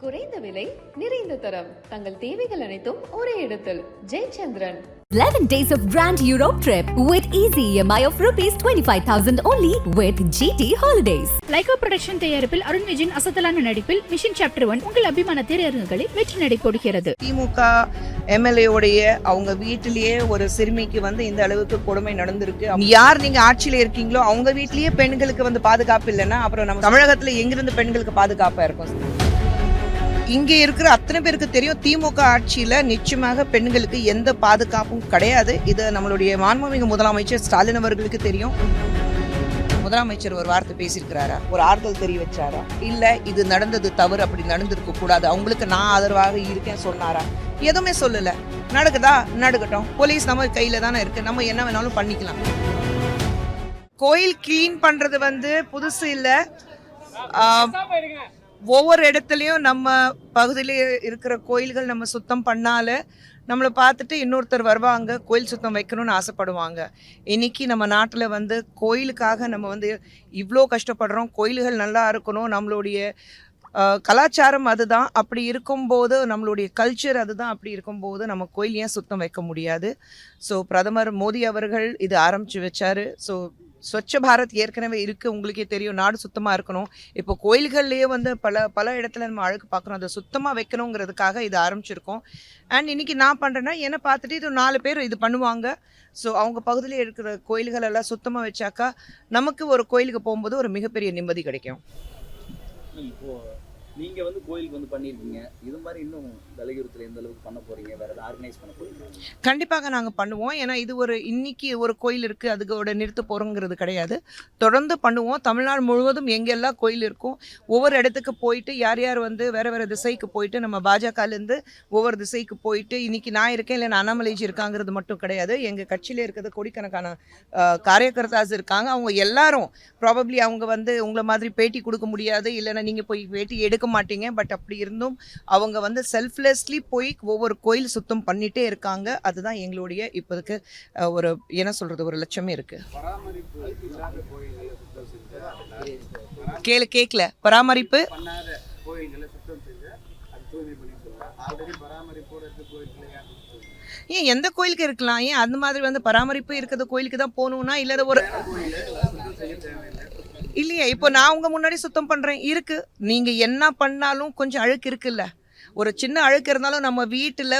குறைந்த விலை நிறைந்த தரம் தங்கள் தேவைகள் அனைத்தும் ஒரே இடத்தில் Jayachandran. 11 days of Grand Europe trip with easy EMI of rupees 25,000 only with GT Holidays. Lyca production தயாரிப்பில் அருண் விஜயின் அசத்தலான நடிப்பில் மிஷன் சாப்டர் 1 உங்கள் அபிமான திரையரங்குகளில் வெற்றி நடை போடுகிறது. திமுக எம்எல்ஏ உடைய அவங்க வீட்டிலேயே ஒரு சிறுமிக்கு இந்த அளவுக்கு கொடுமை நடந்திருக்கு. யார் நீங்க ஆட்சியில இருக்கீங்களோ அவங்க வீட்லயே பெண்களுக்கு பாதுகாப்பு இல்லைன்னா அப்புறம் நம்ம தமிழகத்துல எங்கிருந்து பெண்களுக்கு பாதுகாப்பா இருக்கும்? இங்கே இருக்கிற அத்தனை பேருக்கு தெரியும் திமுக ஆட்சியில நிச்சயமாக பெண்களுக்கு எந்த பாதுகாப்பும் கிடையாது. இது நம்மளுடைய மாண்புமிகு முதலமைச்சர் ஸ்டாலின் அவர்களுக்கு தெரியும். முதலமைச்சர் ஒரு வார்த்தை பேசியிருக்கிறாரா, ஒரு ஆறுதல் தெரிவிச்சாரா, இல்ல இது நடந்தது தவறு, அப்படி நடந்திருக்க கூடாது, அவங்களுக்கு நான் ஆதரவாக இருக்கேன் சொன்னாரா? எதுவுமே சொல்லல. நடக்குதா நடக்கட்டும், போலீஸ் நம்ம கையில தானே இருக்கு, நம்ம என்ன வேணாலும் பண்ணிக்கலாம். கோயில் கிளீன் பண்றது புதுசு இல்ல. ஒவ்வொரு இடத்துலையும் நம்ம பகுதியில இருக்கிற கோயில்கள் நம்ம சுத்தம் பண்ணால நம்மளை பார்த்துட்டு இன்னொருத்தர் வருவாங்க, கோயில் சுத்தம் வைக்கணும்னு ஆசைப்படுவாங்க. இன்னைக்கு நம்ம நாட்டில் கோயிலுக்காக நம்ம இவ்வளோ கஷ்டப்படுறோம். கோயில்கள் நல்லா இருக்கணும், நம்மளுடைய கலாச்சாரம் அதுதான். அப்படி இருக்கும்போது நம்மளுடைய கல்ச்சர் அதுதான். அப்படி இருக்கும்போது நம்ம கோயில் ஏன் சுத்தம் வைக்க முடியாது? ஸோ பிரதமர் மோடி அவர்கள் இது ஆரம்பித்து வச்சாரு. ஸோ ஸ்வச்ச பாரத் ஏற்கனவே இருக்குது, உங்களுக்கே தெரியும். நாடு சுத்தமாக இருக்கணும். இப்போ கோயில்கள்லேயே பல இடத்துல நம்ம அழுக்கு பார்க்குறோம். அதை சுத்தமாக வைக்கணுங்கிறதுக்காக இது ஆரம்பிச்சிருக்கோம். அண்ட் இன்றைக்கி நான் பண்ணுறேன்னா என்னை பார்த்துட்டு இது 4 பேர் இது பண்ணுவாங்க. ஸோ அவங்க பகுதியில் இருக்கிற கோயில்கள் எல்லாம் சுத்தமாக வச்சாக்கா நமக்கு ஒரு கோயிலுக்கு போகும்போது ஒரு மிகப்பெரிய நிம்மதி கிடைக்கும். இப்போது நீங்கள் கோயிலுக்கு பண்ணியிருக்கீங்க, இது மாதிரி இன்னும் தலையுறுத்தில் எந்த அளவுக்கு பண்ண போகிறீங்க, வேறு எதாவது ஆர்கனைஸ் பண்ண போகிறீங்க? கண்டிப்பாக நாங்கள் பண்ணுவோம். ஏன்னா இது இன்னைக்கு ஒரு கோயில் இருக்குது அதுக்கோட நிறுத்த போகிறோங்கிறது கிடையாது. தொடர்ந்து பண்ணுவோம். தமிழ்நாடு முழுவதும் எங்கெல்லாம் கோயில் இருக்கும் ஒவ்வொரு இடத்துக்கு போயிட்டு யார் யார் வேறு திசைக்கு போயிட்டு நம்ம பாஜகலேருந்து ஒவ்வொரு திசைக்கு போயிட்டு இன்னைக்கு நான் இருக்கேன் இல்லை அண்ணாமலைஜி இருக்காங்கிறது மட்டும் கிடையாது. எங்கள் கட்சியில் இருக்கிறது கோடிக்கணக்கான காரியகர்த்தாஸ் இருக்காங்க. அவங்க எல்லாரும் ப்ராபப்ளி அவங்க உங்களை மாதிரி பேட்டி கொடுக்க முடியாது, இல்லைன்னா நீங்கள் போய் பேட்டி எடுக்க மாட்டீங்க. பட் அப்படி இருந்தும் அவங்க செல்ஃப்லெஸ்லி போய் ஒவ்வொரு கோயில் சுத்தம் பண்ணிட்டே இருக்காங்க. அதுதான் எங்களுடைய இப்போதுக்கு ஒரு என்ன சொல்றது ஒரு லட்சமே இருக்கு. கேட்கல. பராமரிப்பு ஏன் எந்த கோயிலுக்கு இருக்கலாம்? ஏன் அந்த மாதிரி பராமரிப்பு இருக்கிற கோயிலுக்கு தான் போகணும்னா இல்லாத ஒரு இல்லையா? இப்போ நான் உங்க முன்னாடி சுத்தம் பண்றேன் இருக்கு. நீங்க என்ன பண்ணாலும் கொஞ்சம் அழுக்கு இருக்குல்ல. ஒரு சின்ன அழுக்கு இருந்தாலும் நம்ம வீட்டில்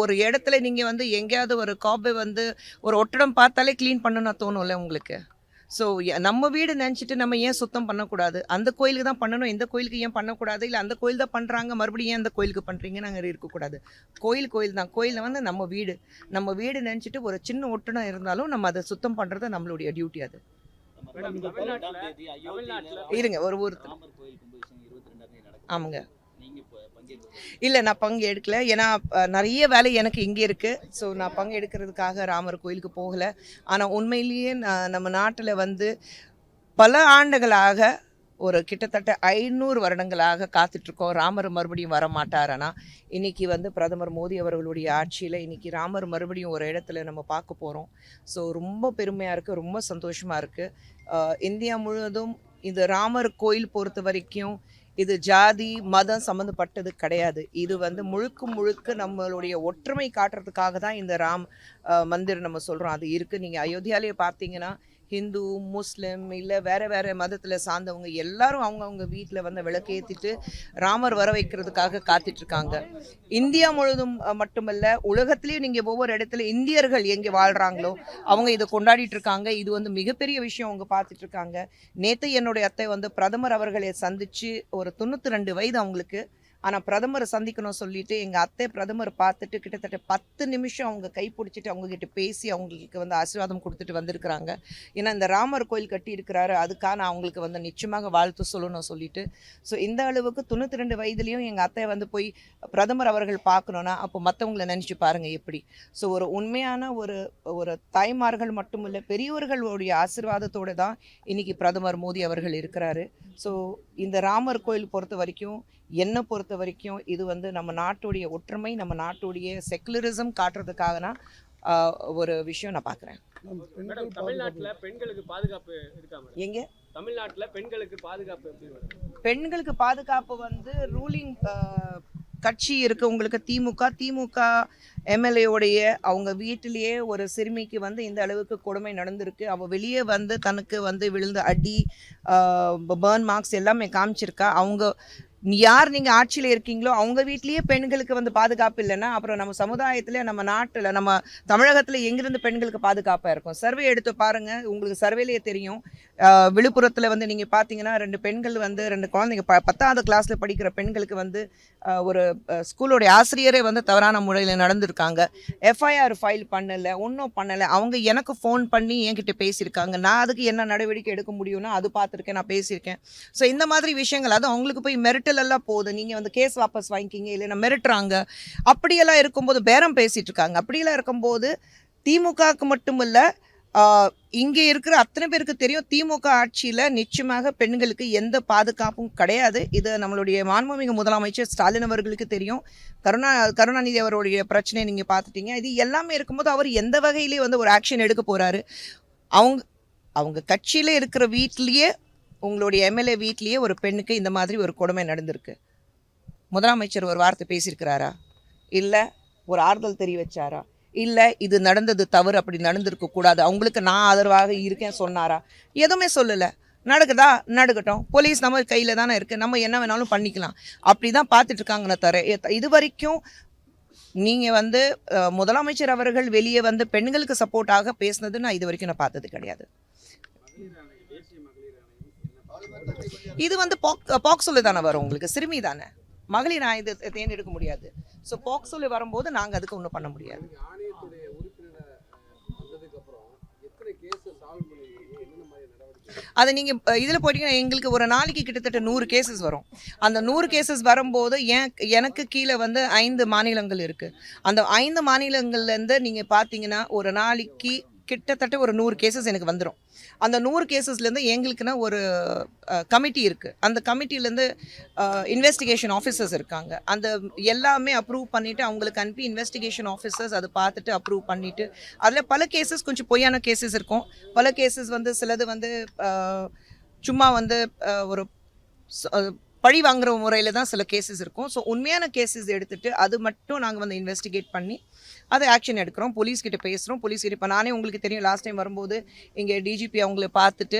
ஒரு இடத்துல நீங்க எங்கேயாவது ஒரு காப்பை ஒரு ஒட்டடம் பார்த்தாலே க்ளீன் பண்ணணும்னு தோணும்ல உங்களுக்கு. ஸோ நம்ம வீடு நினச்சிட்டு நம்ம ஏன் சுத்தம் பண்ணக்கூடாது? அந்த கோயிலுக்கு தான் பண்ணணும், இந்த கோயிலுக்கு ஏன் பண்ணக்கூடாது? இல்லை அந்த கோயில் தான் பண்ணுறாங்க, மறுபடியும் ஏன் அந்த கோயிலுக்கு பண்ணுறீங்க? நாங்கள் இருக்கக்கூடாது. கோயில் தான். கோயிலில் நம்ம வீடு நினச்சிட்டு ஒரு சின்ன ஒட்டடம் இருந்தாலும் நம்ம அதை சுத்தம் பண்ணுறது நம்மளுடைய டியூட்டி. அது இருங்க ஒரு ஆமாங்க. இல்லை நான் பங்கு எடுக்கல, ஏன்னா நிறைய வேலை எனக்கு இங்கே இருக்குது. ஸோ நான் பங்கு எடுக்கிறதுக்காக ராமர் கோயிலுக்கு போகலை. ஆனால் உண்மையிலேயே நம்ம நாட்டில் பல ஆண்டுகளாக ஒரு கிட்டத்தட்ட 500 வருடங்களாக காத்துட்ருக்கோம் ராமர் மறுபடியும் வர மாட்டாரனா. இன்றைக்கி பிரதமர் மோடி அவர்களுடைய ஆட்சியில் இன்றைக்கி ராமர் மறுபடியும் ஒரு இடத்துல நம்ம பார்க்க போகிறோம். ஸோ ரொம்ப பெருமையாக இருக்குது, ரொம்ப சந்தோஷமாக இருக்குது. இந்தியா முழுவதும் இந்த ராமர் கோயில் பொறுத்த வரைக்கும் இது ஜாதி மதம் சம்மந்தப்பட்டது கிடையாது. இது முழுக்க நம்மளுடைய ஒற்றுமை காட்டுறதுக்காக தான் இந்த ராம் மந்திர் நம்ம சொல்கிறோம். அது இருக்குது. நீங்கள் அயோத்தியாலேயே பார்த்தீங்கன்னா ஹிந்து முஸ்லீம் இல்லை வேறு மதத்தில் சார்ந்தவங்க எல்லாரும் அவங்கவுங்க வீட்டில் விளக்கேற்றிட்டு ராமர் வர வைக்கிறதுக்காக காத்துட்ருக்காங்க. இந்தியா முழுவதும் மட்டுமல்ல, உலகத்துலேயும் நீங்கள் ஒவ்வொரு இடத்துல இந்தியர்கள் எங்கே வாழ்கிறாங்களோ அவங்க இதை கொண்டாடிட்டு இருக்காங்க. இது மிகப்பெரிய விஷயம் அவங்க பார்த்துட்ருக்காங்க. நேற்று என்னுடைய அத்தை பிரதமர் அவர்களை சந்தித்து ஒரு 92 வயது அவங்களுக்கு. ஆனால் பிரதமரை சந்திக்கணும் சொல்லிட்டு எங்கள் அத்தை பிரதமர் பார்த்துட்டு கிட்டத்தட்ட 10 நிமிஷம் அவங்க கை பிடிச்சிட்டு அவங்கக்கிட்ட பேசி அவங்களுக்கு ஆசீர்வாதம் கொடுத்துட்டு வந்திருக்கிறாங்க. ஏன்னா இந்த ராமர் கோயில் கட்டி இருக்கிறாரு, அதுக்கான அவங்களுக்கு நிச்சயமாக வாழ்த்து சொல்லணும் சொல்லிட்டு. ஸோ இந்த அளவுக்கு 92 வயதுலேயும் எங்கள் அத்தை போய் பிரதமர் அவர்கள் பார்க்கணுன்னா அப்போ மற்றவங்களை நினச்சி பாருங்கள் எப்படி. ஸோ ஒரு உண்மையான ஒரு தாய்மார்கள் மட்டும் இல்லை, பெரியவர்களுடைய ஆசீர்வாதத்தோடு தான் இன்றைக்கி பிரதமர் மோடி அவர்கள் இருக்கிறாரு. ஸோ இந்த ராமர் கோயில் பொறுத்த வரைக்கும் என்னை பொறுத்த வரைக்கும் இது நம்ம நாட்டுடைய ஒற்றுமை, நம்ம நாட்டுடைய செக்குலரிசம் காட்டுறதுக்காகனா ஒரு விஷயம் நான் பார்க்குறேன். தமிழ்நாட்டில் பெண்களுக்கு பாதுகாப்பு இருக்கா? எங்கே தமிழ்நாட்டில் பெண்களுக்கு பாதுகாப்பு எப்படி? பெண்களுக்கு பாதுகாப்பு ரூலிங் கட்சி இருக்குது உங்களுக்கு திமுக எம்எல்ஏவுடைய அவங்க வீட்டிலேயே ஒரு சிறுமிக்கு வந்து இந்த அளவுக்கு கொடுமை நடந்திருக்கு. அவள் வெளியே வந்து தனக்கு வந்து விழுந்த அடி பர்ன் மார்க்ஸ் எல்லாமே காமிச்சிருக்கா. அவங்க யார் நீங்கள் ஆட்சியில் இருக்கீங்களோ அவங்க வீட்லேயே பெண்களுக்கு வந்து பாதுகாப்பு இல்லைன்னா அப்புறம் நம்ம சமுதாயத்தில் நம்ம நாட்டில் நம்ம தமிழகத்தில் எங்கிருந்து பெண்களுக்கு பாதுகாப்பாக இருக்கும்? சர்வே எடுத்து பாருங்கள், உங்களுக்கு சர்வேலேயே தெரியும். விழுப்புரத்தில் வந்து நீங்கள் பார்த்தீங்கன்னா 2 பெண்கள் வந்து 2 குழந்தைங்க 10வது கிளாஸில் படிக்கிற பெண்களுக்கு வந்து ஒரு ஸ்கூலோடைய ஆசிரியரே வந்து தவறான முறையில் நடந்திருக்காங்க. எஃப்ஐஆர் ஃபைல் பண்ணலை, ஒன்றும் பண்ணலை. அவங்க எனக்கு ஃபோன் பண்ணி என்கிட்ட பேசியிருக்காங்க. நான் அதுக்கு என்ன நடவடிக்கை எடுக்க முடியும்னா அது பார்த்துருக்கேன், நான் பேசியிருக்கேன். ஸோ இந்த மாதிரி விஷயங்கள் அது அவங்களுக்கு போய் மிரட்டலெல்லாம் போகுது. நீங்கள் வந்து கேஸ் வாபஸ் வாங்கிக்கிங்க இல்லைன்னா மிரட்டுறாங்க. அப்படியெல்லாம் இருக்கும்போது பேரம் பேசிகிட்டு இருக்காங்க. அப்படியெல்லாம் இருக்கும்போது திமுகவுக்கு மட்டும் இல்லை, இங்கே இருக்கிற அத்தனை பேருக்கு தெரியும் திமுக ஆட்சியில் நிச்சயமாக பெண்களுக்கு எந்த பாதுகாப்பும் கிடையாது. இது நம்மளுடைய மாண்புமிகு முதலமைச்சர் ஸ்டாலின் அவர்களுக்கு தெரியும். கருணாநிதி அவருடைய பிரச்சனையை நீங்கள் பார்த்துட்டீங்க. இது எல்லாமே இருக்கும்போது அவர் எந்த வகையிலேயே வந்து ஒரு ஆக்ஷன் எடுக்க போகிறாரு? அவங்க கட்சியில் இருக்கிற வீட்லேயே உங்களுடைய எம்எல்ஏ வீட்லேயே ஒரு பெண்ணுக்கு இந்த மாதிரி ஒரு கொடுமை நடந்திருக்கு. முதலமைச்சர் ஒரு வார்த்தை பேசியிருக்கிறாரா? இல்லை ஒரு ஆறுதல் தெரிவிச்சாரா? இல்லை இது நடந்தது தவறு, அப்படி நடந்திருக்க கூடாது, அவங்களுக்கு நான் ஆதரவாக இருக்கேன் சொன்னாரா? எதுவுமே சொல்லலை. நடக்குதா நடக்கட்டும், போலீஸ் நம்ம கையில் தானே இருக்குது, நம்ம என்ன வேணாலும் பண்ணிக்கலாம், அப்படி தான் பார்த்துட்ருக்காங்கன்னு தர. இது வரைக்கும் நீங்கள் வந்து முதலமைச்சர் அவர்கள் வெளியே வந்து பெண்களுக்கு சப்போர்ட்டாக பேசுனது நான் இது வரைக்கும் நான் பார்த்தது கிடையாது. இது வந்து பாக்ஸோல தானே வரும், உங்களுக்கு சிறுமி தானே, மகளிர் இது தேர்ந்தெடுக்க முடியாது. ஸோ பாக்ஸோல வரும்போது நாங்கள் அதுக்கு ஒன்றும் பண்ண முடியாது. அதை நீங்கள் இதில் போட்டிங்கன்னா எங்களுக்கு ஒரு நாளைக்கு கிட்டத்தட்ட 100 கேசஸ் வரும். அந்த 100 கேசஸ் வரும்போது எனக்கு கீழே வந்து 5 மாநிலங்கள் இருக்குது. அந்த 5 மாநிலங்கள்லேருந்து நீங்கள் பார்த்தீங்கன்னா ஒரு நாளைக்கு கிட்டத்தட்ட ஒரு 100 கேசஸ் எனக்கு வந்துடும். அந்த 100 கேசஸ்லேருந்து எங்களுக்குன்னா ஒரு கமிட்டி இருக்குது. அந்த கமிட்டிலேருந்து இன்வெஸ்டிகேஷன் ஆஃபீஸர்ஸ் இருக்காங்க. அந்த எல்லாமே அப்ரூவ் பண்ணிவிட்டு அவங்களுக்கு அனுப்பி இன்வெஸ்டிகேஷன் ஆஃபீஸர்ஸ் அதை பார்த்துட்டு அப்ரூவ் பண்ணிவிட்டு அதில் பல கேசஸ் கொஞ்சம் பொய்யான கேசஸ் இருக்கும். பல கேசஸ் வந்து சிலது வந்து சும்மா வந்து ஒரு பழி வாங்குற முறையில் தான் சில கேசஸ் இருக்கும். ஸோ உண்மையான கேசஸ் எடுத்துகிட்டு அது மட்டும் நாங்கள் வந்து இன்வெஸ்டிகேட் பண்ணி அதை ஆக்ஷன் எடுக்கிறோம். போலீஸ்கிட்ட பேசுகிறோம். போலீஸ்கிட்ட இப்போ நானே உங்களுக்கு தெரியும், லாஸ்ட் டைம் வரும்போது இங்கே டிஜிபி அவங்கள பார்த்துட்டு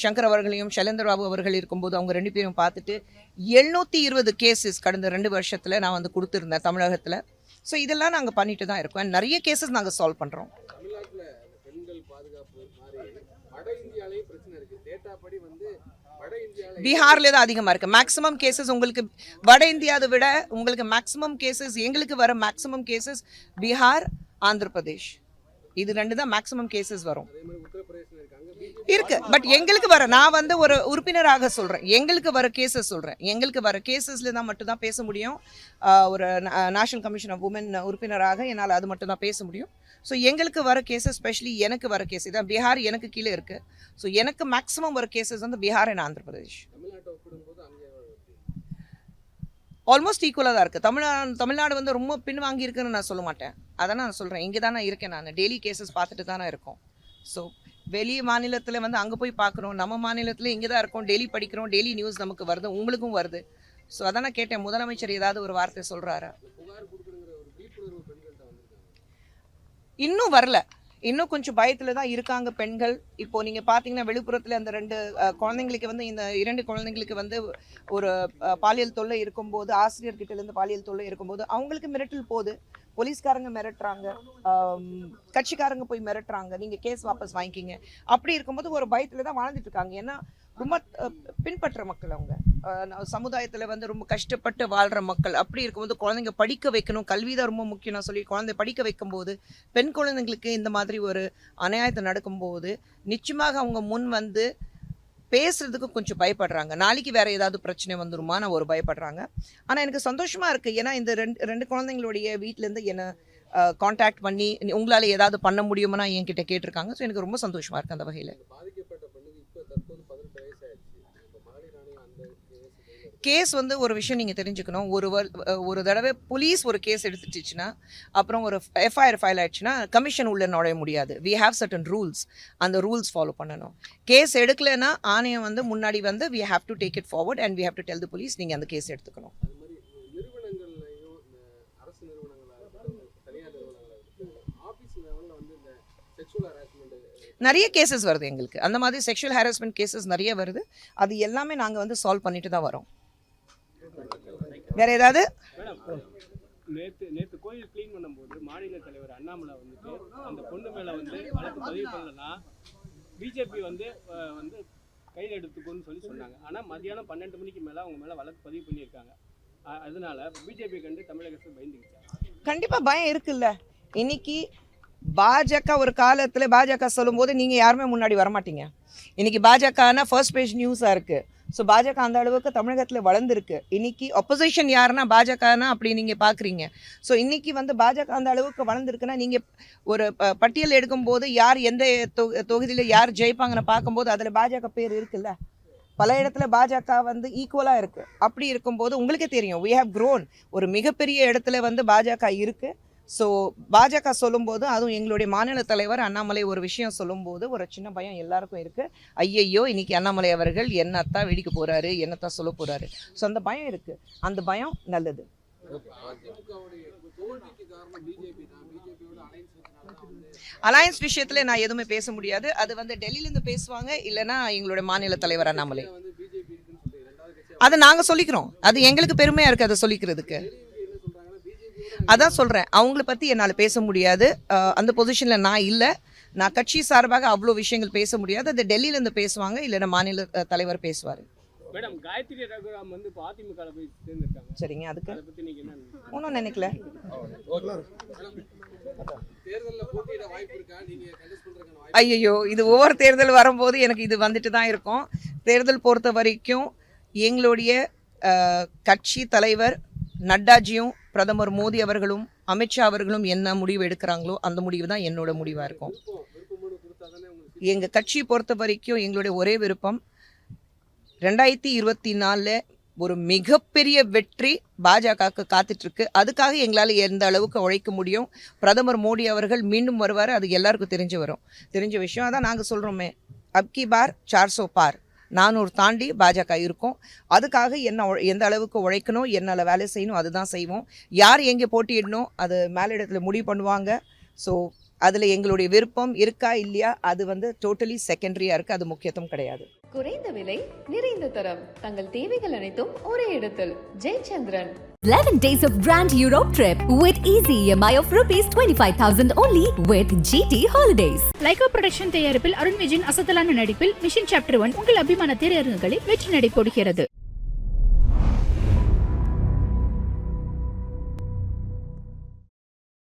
சங்கர் அவர்களையும் ஷைலேந்தர் பாபு அவர்கள் இருக்கும்போது அவங்க 2 பேரும் பார்த்துட்டு 720 கேசஸ் கடந்த 2 வருஷத்தில் நான் வந்து கொடுத்துருந்தேன் தமிழகத்தில். ஸோ இதெல்லாம் நாங்கள் பண்ணிட்டு தான் இருக்கோம். நிறைய கேசஸ் நாங்கள் சால்வ் பண்ணுறோம். தமிழ்நாட்டில் பெண்கள் பாதுகாப்பு மாதிரி வட இந்தியாவிலேயும் பிரச்சனை இருக்குது. டேட்டா படி வந்து பீகார்ல தான் அதிகமாக இருக்குது. மேக்ஸிமம் கேசஸ் உங்களுக்கு வட இந்தியாவை விட உங்களுக்கு மேக்ஸிமம் கேசஸ் எங்களுக்கு வர மேக்ஸிமம் கேசஸ் பீகார், ஆந்திர பிரதேஷ், இது 2 தான் மேக்ஸிமம் கேசஸ் வரும் இருக்கு. பட் எங்களுக்கு வர, நான் வந்து ஒரு உறுப்பினராக சொல்கிறேன், எங்களுக்கு வர கேசஸ் சொல்கிறேன். எங்களுக்கு வர கேசஸில் தான் மட்டும் தான் பேச முடியும். ஒரு நேஷனல் கமிஷன் ஆஃப் உமன் உறுப்பினராக என்னால் அது மட்டும் தான் பேச முடியும். ஸோ எங்களுக்கு வர கேசஸ், ஸ்பெஷலி எனக்கு வர கேஸ் இதான். பீகார் எனக்கு கீழே இருக்குது. ஸோ எனக்கு மேக்ஸிமம் வர கேசஸ் வந்து பீகார் அண்ட் ஆந்திர பிரதேஷ். ஆல்மோஸ்ட் ஈக்குவலாக தான் இருக்குது. தமிழ்நாடு வந்து ரொம்ப பின்வாங்கி இருக்குன்னு நான் சொல்ல மாட்டேன். அதான் நான் சொல்கிறேன், இங்கே தானே இருக்கேன் நான், டெய்லி கேசஸ் பார்த்துட்டு தானே இருக்கோம். ஸோ வெளி மாநிலத்தில் வந்து அங்கே போய் பார்க்குறோம், நம்ம மாநிலத்தில் இங்கே தான் இருக்கோம், டெய்லி படிக்கிறோம், டெய்லி நியூஸ் நமக்கு வருது, உங்களுக்கும் வருது. ஸோ அதான் நான் கேட்டேன், முதலமைச்சர் ஏதாவது ஒரு வார்த்தை சொல்கிறாரா? இன்னும் வரல, இன்னும் கொஞ்சம் பயத்தில் தான் இருக்காங்க பெண்கள். இப்போது நீங்கள் பார்த்தீங்கன்னா விழுப்புரத்தில் அந்த 2 குழந்தைங்களுக்கு வந்து இந்த 2 குழந்தைங்களுக்கு வந்து ஒரு பாலியல் தொல்லை இருக்கும்போது, ஆசிரியர்கிட்டேருந்து பாலியல் தொல்லை இருக்கும்போது அவங்களுக்கு மிரட்டல் போகுது. போலீஸ்காரங்க மிரட்டுறாங்க, கட்சிக்காரங்க போய் மிரட்டுறாங்க, நீங்கள் கேஸ் வாபஸ் வாங்கிக்கிங்க. அப்படி இருக்கும்போது ஒரு பயத்தில் தான் வாழ்ந்துட்டு இருக்காங்க. ஏன்னா ரொம்ப பின்பற்ற மக்கள் அவங்க, சமுதாயத்தில் வந்து ரொம்ப கஷ்டப்பட்டு வாழ்கிற மக்கள். அப்படி இருக்கும்போது குழந்தைங்க படிக்க வைக்கணும், கல்வி தான் ரொம்ப முக்கியம். நான் சொல்லி குழந்தை படிக்க வைக்கும்போது பெண் குழந்தைங்களுக்கு இந்த மாதிரி ஒரு அநியாயத்தை நடக்கும்போது நிச்சயமாக அவங்க முன் வந்து பேசுறதுக்கு கொஞ்சம் பயப்படுறாங்க. நாளைக்கு வேறு ஏதாவது பிரச்சனை வந்துருமா நான் ஒரு பயப்படுறாங்க. ஆனால் எனக்கு சந்தோஷமாக இருக்குது. ஏன்னா இந்த 2 குழந்தைங்களுடைய வீட்டிலேருந்து என்னை கான்டாக்ட் பண்ணி உங்களால் ஏதாவது பண்ண முடியுமா என்கிட்ட கேட்டிருக்காங்க. ஸோ எனக்கு ரொம்ப சந்தோஷமாக இருக்குது அந்த வகையில். கேஸ் வந்து ஒரு விஷயம் நீங்கள் தெரிஞ்சுக்கணும். ஒரு தடவை போலீஸ் ஒரு கேஸ் எடுத்துட்டுச்சுன்னா அப்புறம் ஒரு எஃப்ஐஆர் ஃபைல் ஆயிடுச்சுன்னா கமிஷன் உள்ள நுழைய முடியாது. வி ஹேவ் சர்டன் ரூல்ஸ், அந்த ரூல்ஸ் ஃபாலோ பண்ணணும். கேஸ் எடுக்கலைன்னா ஆணையம் வந்து முன்னாடி வந்து we have to take it forward and we have to tell the police நீங்கள் அந்த கேஸ் எடுத்துக்கணும். நிறுவனங்கள் நிறைய கேசஸ் வருது எங்களுக்கு. அந்த மாதிரி செக்ஷுவல் ஹாரஸ்மெண்ட் கேசஸ் நிறைய வருது. அது எல்லாமே நாங்கள் வந்து சால்வ் பண்ணிட்டு தான் வரோம். வேற ஏதாவது? நேற்று கோயில் க்ளீன் பண்ணும்போது மாநில தலைவர் அண்ணாமலை வந்துட்டு அந்த பொண்ணு மேலே வந்து வழக்கு பதிவு பண்ணலன்னா பிஜேபி வந்து கையில் எடுத்துக்கோன்னு சொன்னாங்க. ஆனால் மதியானம் 12 மணிக்கு மேலே அவங்க மேலே வழக்கு பதிவு பண்ணியிருக்காங்க. அதனால பிஜேபி கண்டு தமிழக அரசு பயந்துக்கிச்சாங்க. கண்டிப்பாக பயம் இருக்குல்ல. இன்னைக்கு பாஜக ஒரு காலத்தில் பாஜக சொல்லும்போது நீங்கள் யாருமே முன்னாடி வரமாட்டீங்க. இன்னைக்கு பாஜகனா ஃபர்ஸ்ட் பேஜ் நியூஸாக இருக்குது. ஸோ பாஜக அந்த அளவுக்கு தமிழகத்தில் வளர்ந்துருக்கு. இன்னைக்கு ஒப்போசிஷன் யாருன்னா பாஜகனா அப்படி நீங்கள் பார்க்குறீங்க. ஸோ இன்னைக்கு வந்து பாஜக அந்த அளவுக்கு வளர்ந்துருக்குன்னா நீங்கள் ஒரு பட்டியல் எடுக்கும்போது யார் எந்த தொகுதியில் யார் ஜெயிப்பாங்கன்னு பார்க்கும்போது அதில் பாஜக பேர் இருக்குல்ல. பல இடத்துல பாஜக வந்து ஈக்குவலாக இருக்குது. அப்படி இருக்கும்போது உங்களுக்கே தெரியும் we have grown. ஒரு மிகப்பெரிய இடத்துல வந்து பாஜக இருக்குது. ஸோ பாஜக சொல்லும்போது அதுவும் எங்களுடைய மாநில தலைவர் அண்ணாமலை ஒரு விஷயம் சொல்லும்போது ஒரு சின்ன பயம் எல்லாருக்கும் இருக்குது. ஐயையோ இன்னைக்கு அண்ணாமலை அவர்கள் என்னத்தான் வெடிக்க போகிறாரு, என்னத்தான் சொல்ல போகிறாரு. ஸோ அந்த பயம் இருக்குது. அந்த பயம் நல்லது. அலையன்ஸ் விஷயத்தில் நான் எதுவுமே பேச முடியாது. அது வந்து டெல்லியிலேருந்து பேசுவாங்க, இல்லைன்னா எங்களுடைய மாநில தலைவர் அண்ணாமலை. அதை நாங்கள் சொல்லிக்கிறோம். அது எங்களுக்கு பெருமையாக இருக்குது அதை சொல்லிக்கிறதுக்கு. அதான் சொல்கிறேன், அவங்கள பற்றி என்னால் பேச முடியாது. அந்த பொசிஷனில் நான் இல்லை. நான் கட்சி சார்பாக அவ்வளோ விஷயங்கள் பேச முடியாது. அது டெல்லியிலேருந்து பேசுவாங்க, இல்லைன்னா மாநில தலைவர் பேசுவார். மேடம், காயத்ரி ரகுராம் வந்து இப்போ அதிமுக போய் சேர்ந்துருக்காங்க. சரிங்க, அதுக்கு அதை பற்றி நீங்கள் என்ன ஒன்றும் நினைக்கல. ஐயோ, இது ஒவ்வொரு தேர்தல் வரும்போது எனக்கு இது வந்துட்டு தான் இருக்கும். தேர்தல் பொறுத்த வரைக்கும் எங்களுடைய கட்சி தலைவர் நட்டாஜியும் பிரதமர் மோடி அவர்களும் அமித்ஷா அவர்களும் என்ன முடிவு எடுக்கிறாங்களோ அந்த முடிவு தான் என்னோட முடிவாக இருக்கும். எங்கள் கட்சியை பொறுத்த வரைக்கும் எங்களுடைய ஒரே விருப்பம் 2024 ஒரு மிகப்பெரிய வெற்றி பாஜகவுக்கு காத்துட்ருக்கு. அதுக்காக எங்களால் எந்த அளவுக்கு உழைக்க முடியும். பிரதமர் மோடி அவர்கள் மீண்டும் வருவார், அது எல்லாருக்கும் தெரிஞ்ச விஷயம். அதான் நாங்கள் சொல்கிறோமே, அப்கி பார் 400 பார், 400 தாண்டி பாஜக இருக்கும். அதுக்காக எந்த அளவுக்கு உழைக்கணும், என்னால் வேலை செய்யணும், அதுதான் செய்வோம். யார் எங்கே போட்டியிடணும் அது மேலிடத்தில் முடிவு பண்ணுவாங்க. ஸோ அதில் எங்களுடைய விருப்பம் இருக்கா இல்லையா அது வந்து டோட்டலி செகண்டரியாக இருக்குது. அது முக்கியத்துவம் கிடையாது. குறைந்த விலை நிறைந்த தரம் தங்கள் தேவைகள் அனைத்தும் ஒரே இடத்தில். Jayachandran. 11 days of Grand Europe trip with easy EMI of rupees 25,000 only with GT Holidays. Lyca production தயாரிப்பில் அருண் விஜயின் அசத்தலான நடிப்பில் மிஷன் சாப்டர் 1 உங்கள் அபிமான திரையரங்குகளில் வெற்றி நடை போடுகிறது.